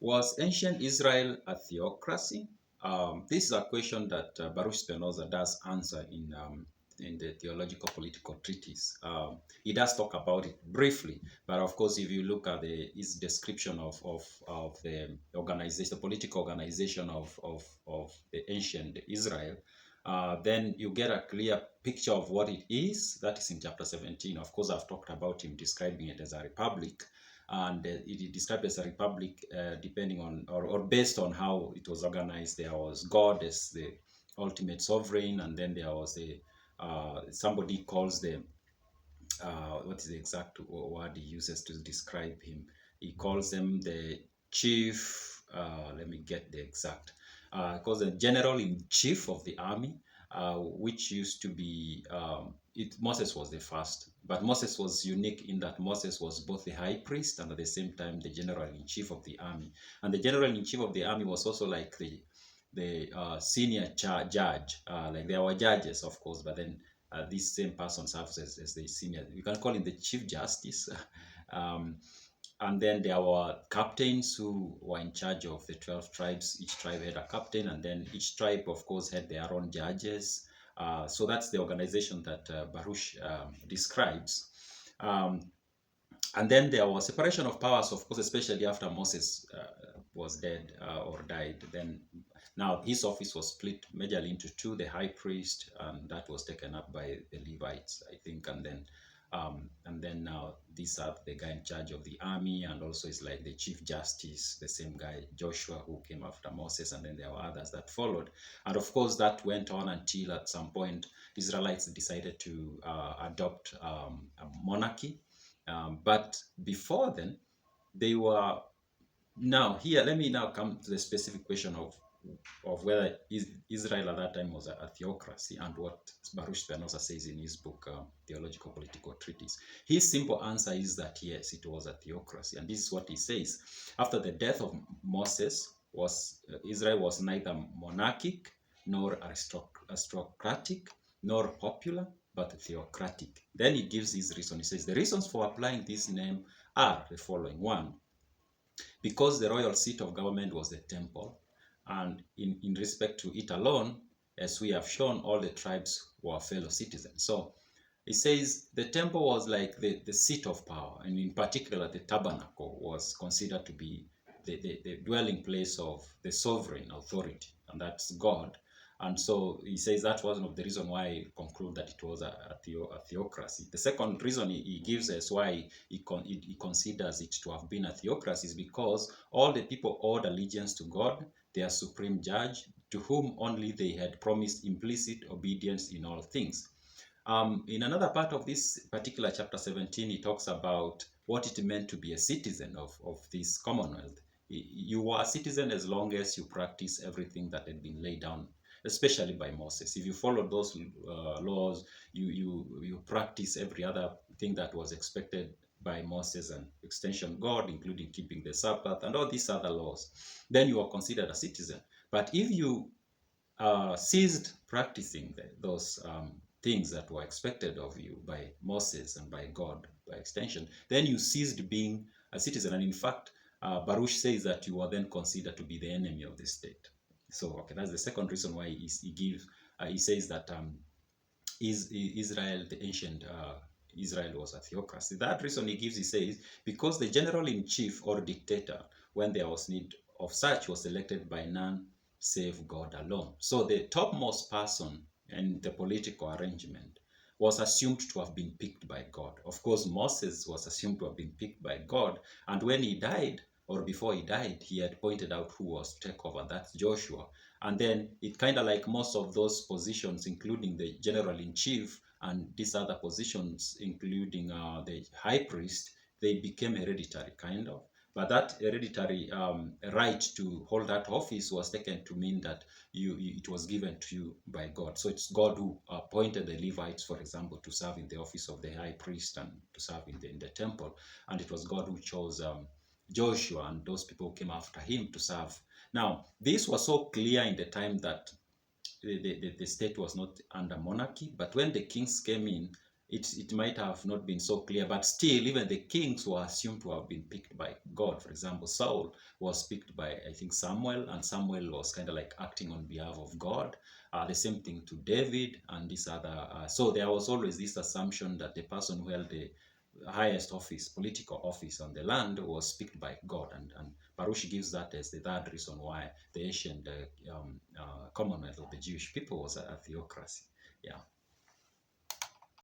Was ancient Israel a theocracy? This is a question that Baruch Spinoza does answer in the Theologico-political Treatise. He does talk about it briefly, but of course, if you look at his description of the organization, the political organization of the ancient Israel, then you get a clear picture of what it is. That is in chapter 17. Of course, I've talked about him describing it as a republic, and it is described as a republic depending on or based on how it was organized. There was God as the ultimate sovereign, and then there was a somebody calls the what is the exact word he uses to describe him? He calls them the chief. Let me get the exact. He calls the general in chief of the army, which used to be Moses was the first, but Moses was unique in that Moses was both the high priest and at the same time the general in chief of the army. And the general in chief of the army was also like the senior judge. Like there were judges, of course, but then this same person serves as the senior. You can call him the chief justice. And then there were captains who were in charge of the 12 tribes. Each tribe had a captain, and then each tribe, of course, had their own judges. So that's the organization that Baruch describes. And then there was separation of powers, of course, especially after Moses was dead or died. Then now his office was split majorly into two: the high priest, and that was taken up by the Levites, I think, and then now this are the guy in charge of the army, and also is like the chief justice, the same guy Joshua who came after Moses, and then there were others that followed. And of course that went on until at some point Israelites decided to adopt a monarchy. But before then, they were. Now here, let me now come to the specific question of whether Israel at that time was a theocracy, and what Baruch Spinoza says in his book, Theologico-political Treatise. His simple answer is that yes, it was a theocracy, and this is what he says. After the death of Moses, Israel was neither monarchic nor aristocratic nor popular, but theocratic. Then he gives his reason. He says the reasons for applying this name are the following. One, because the royal seat of government was the temple, and in respect to it alone, as we have shown, all the tribes were fellow citizens. So he says the temple was like the seat of power, and in particular the tabernacle was considered to be the dwelling place of the sovereign authority, and that's God. And so he says that was one of the reasons why he concluded that it was a theocracy. The second reason he gives us why he considers it to have been a theocracy is because all the people owed allegiance to God, their supreme judge, to whom only they had promised implicit obedience in all things. In another part of this particular chapter 17, he talks about what it meant to be a citizen of this commonwealth. You were a citizen as long as you practice everything that had been laid down, especially by Moses. If you follow those laws, you practice every other thing that was expected by Moses and extension God, including keeping the Sabbath and all these other laws, then you are considered a citizen. But if you ceased practicing those things that were expected of you by Moses and by God by extension, then you ceased being a citizen. And in fact, Baruch says that you are then considered to be the enemy of the state. So, okay, that's the second reason why he says that Israel, the ancient Israel was a theocracy. That reason he gives, he says, because the general in chief or dictator, when there was need of such, was elected by none save God alone. So the topmost person in the political arrangement was assumed to have been picked by God. Of course, Moses was assumed to have been picked by God, and when he died, or before he died, he had pointed out who was to take over. That's Joshua. And then it kind of like most of those positions, including the general-in-chief and these other positions, including the high priest, they became hereditary, kind of. But that hereditary right to hold that office was taken to mean that it was given to you by God. So it's God who appointed the Levites, for example, to serve in the office of the high priest and to serve in the temple. And it was God who chose Joshua and those people who came after him to serve. Now, this was so clear in the time that the state was not under monarchy, but when the kings came in, it might have not been so clear, but still, even the kings were assumed to have been picked by God. For example, Saul was picked by, I think, Samuel, and Samuel was kind of like acting on behalf of God. The same thing to David and this other. So there was always this assumption that the person who held the highest office, political office on the land, was picked by God. And Baruch gives that as the third reason why the ancient commonwealth of the Jewish people was a theocracy. Yeah.